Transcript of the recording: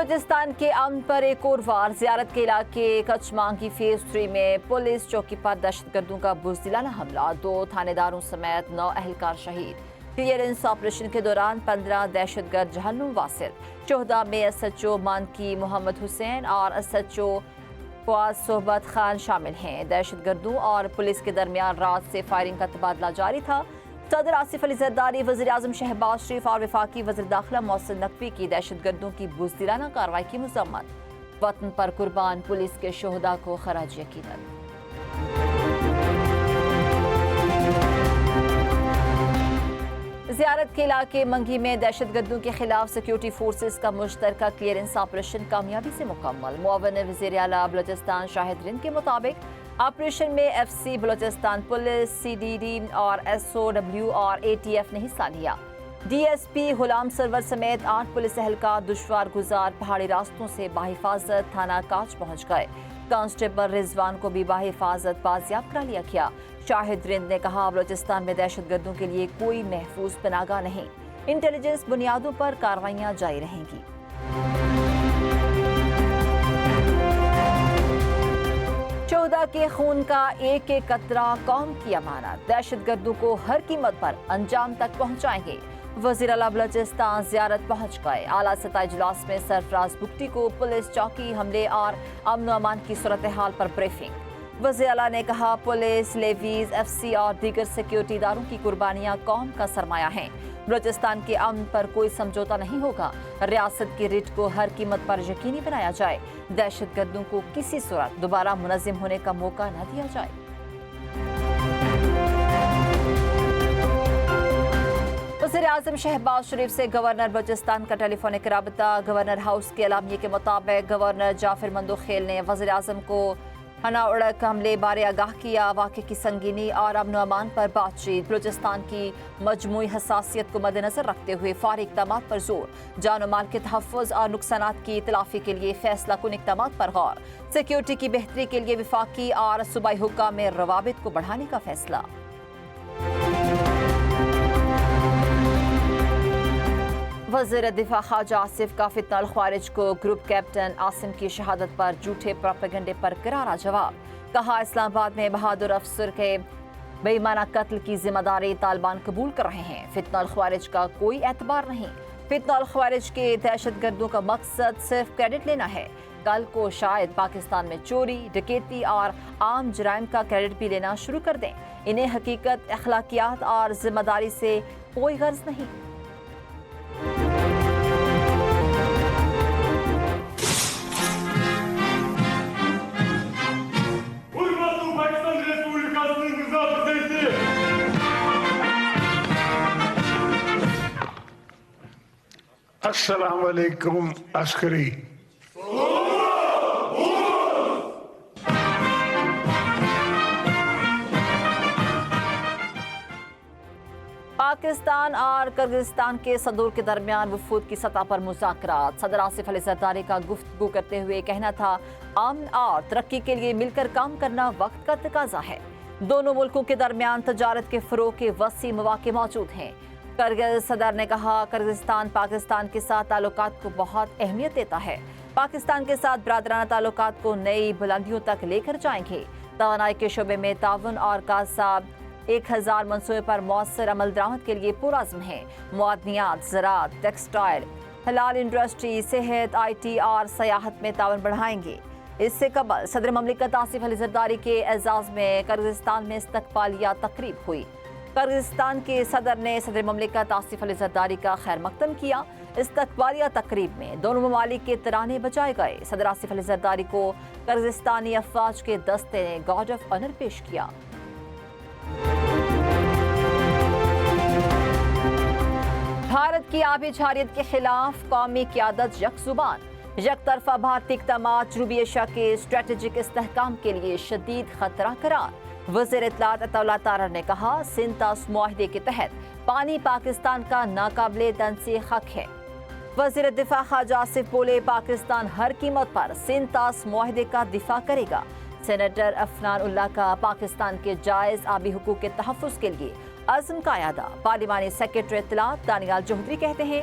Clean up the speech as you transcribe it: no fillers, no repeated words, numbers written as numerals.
بلوچستان کے امن پر ایک اور وار زیارت کے علاقے کچمانگی فیز 3 میں پولیس چوکی پر دہشت گردوں کا بزدلانہ حملہ، 2 تھانے داروں سمیت 9 اہلکار شہید۔ کلیئرنس آپریشن کے دوران 15 دہشت گرد جہنم واصل۔ شہداء میں ایس ایچ او مانکی محمد حسین اور ایس ایچ او فواز صحبت خان شامل ہیں۔ دہشت گردوں اور پولیس کے درمیان رات سے فائرنگ کا تبادلہ جاری تھا۔ صدر آصف علی زرداری، وزیر اعظم شہباز شریف اور وفاقی وزیر داخلہ محسن نقوی کی دہشت گردوں کی بزدلانہ کارروائی کی مذمت۔ وطن پر قربان پولیس کے شہداء کو خراج عقیدت۔ زیارت کے علاقے منگی میں دہشت گردوں کے خلاف سیکیورٹی فورسز کا مشترکہ کلیئرنس آپریشن کامیابی سے مکمل۔ معاون وزیر اعلیٰ بلوچستان شاہد رند کے مطابق آپریشن میں F C Balochistan police, C D D اور ایس او ڈبلیو اور اے ٹی ایف نے حصہ لیا۔ D S P Ghulam Sarwar سمیت 8 پولیس اہلکار دشوار گزار پہاڑی راستوں سے بحفاظت تھانہ کاچ پہنچ گئے۔ کانسٹیبل رضوان کو بھی بحفاظت بازیاب کرا لیا گیا۔ شاہد رند نے کہا، بلوچستان میں دہشت گردوں کے لیے کوئی محفوظ پناہگاہ نہیں، انٹیلیجنس بنیادوں پر کارروائیاں جاری رہیں گی۔ شہداء کے خون کا ایک ایک قطرہ قوم کی امانت، دہشت گردوں کو ہر قیمت پر انجام تک پہنچائیں گے۔ وزیر اعلیٰ بلوچستان زیارت پہنچ گئے۔ اعلیٰ سطح اجلاس میں سرفراز بگٹی کو پولیس چوکی حملے اور امن و امان کی صورتحال پر بریفنگ۔ وزیر اعلیٰ نے کہا، پولیس، لیویز، ایف سی اور دیگر سیکیورٹی اداروں کی قربانیاں قوم کا سرمایہ ہیں۔ بلوچستان کے امن پر کوئی سمجھوتہ نہیں ہوگا۔ ریاست کی ریٹ کو ہر قیمت پر یقینی بنایا جائے۔ دہشت گردوں کو کسی صورت دوبارہ منظم ہونے کا موقع نہ دیا جائے۔ وزیر اعظم شہباز شریف سے گورنر بلوچستان کا ٹیلی فونک رابطہ۔ گورنر ہاؤس کے اعلامیے کے مطابق گورنر جعفر مندوخیل نے وزیر اعظم کو ہنا اڑک حملے بارے آگاہ کیا۔ واقعے کی سنگینی اور امن و امان پر بات چیت۔ بلوچستان کی مجموعی حساسیت کو مد نظر رکھتے ہوئے فوری اقدامات پر زور۔ جان و مال کے تحفظ اور نقصانات کی تلافی کے لیے فیصلہ کن اقدامات پر غور۔ سیکیورٹی کی بہتری کے لیے وفاقی اور صوبائی حکام میں روابط کو بڑھانے کا فیصلہ۔ وزیر دفاع خواجہ آصف کا فتنہ الخوارج کو گروپ کیپٹن عاصم کی شہادت پر جھوٹے پروپیگنڈے پر کرارا جواب۔ کہا، اسلام آباد میں بہادر افسر کے بے ایمانہ قتل کی ذمہ داری طالبان قبول کر رہے ہیں۔ فتنہ الخوارج کا کوئی اعتبار نہیں۔ فتنہ الخوارج کے دہشت گردوں کا مقصد صرف کریڈٹ لینا ہے۔ کل کو شاید پاکستان میں چوری، ڈکیتی اور عام جرائم کا کریڈٹ بھی لینا شروع کر دیں۔ انہیں حقیقت، اخلاقیات اور ذمہ داری سے کوئی غرض نہیں۔ السلام علیکم عسکری۔ پاکستان اور کرغزستان کے صدور کے درمیان وفود کی سطح پر مذاکرات۔ صدر آصف علی زرداری کا گفتگو کرتے ہوئے کہنا تھا، امن اور ترقی کے لیے مل کر کام کرنا وقت کا تقاضا ہے۔ دونوں ملکوں کے درمیان تجارت کے فروغ کے وسیع مواقع موجود ہیں۔ کرغز صدر نے کہا، کرغزستان پاکستان کے ساتھ تعلقات کو بہت اہمیت دیتا ہے۔ پاکستان کے ساتھ برادرانہ تعلقات کو نئی بلندیوں تک لے کر جائیں گے۔ توانائی کے شعبے میں تعاون اور کاساب 1000 منصوبے پر مؤثر عمل درآمد کے لیے پرعزم ہیں۔ معدنیات، زراعت، ٹیکسٹائل، حلال انڈسٹری، صحت، آئی ٹی اور سیاحت میں تعاون بڑھائیں گے۔ اس سے قبل صدر مملکت آصف علی زرداری کے اعزاز میں کرغزستان میں استقبالیہ تقریب ہوئی۔ کرغزستان کے صدر نے صدر مملکت آصف علی زرداری کا خیر مقدم کیا۔ استقبالیہ تقریب میں دونوں ممالک کے ترانے بجائے گئے۔ صدر آصف علی زرداری کو کرغزستانی افواج کے دستے نے گارڈ آف آنر پیش کیا۔ بھارت کی آبی جارحیت کے خلاف قومی قیادت یک زبان۔ یک طرفہ بھارتی اقدامات جنوبی ایشیا کے اسٹریٹجک استحکام کے لیے شدید خطرہ قرار۔ وزیر اطلاعات عطا اللہ تارڑ نے کہا، سینتاس معاہدے کے تحت پانی پاکستان کا ناقابل تنسیق حق ہے۔ وزیر دفاع خواجہ آصف بولے، پاکستان ہر قیمت پر سینتاس معاہدے کا دفاع کرے گا۔ سینیٹر عفنان اللہ کا پاکستان کے جائز آبی حقوق کے تحفظ کے لیے عزم کا اعادہ۔ پارلیمانی سیکرٹری اطلاعات دانیال جوہری کہتے ہیں،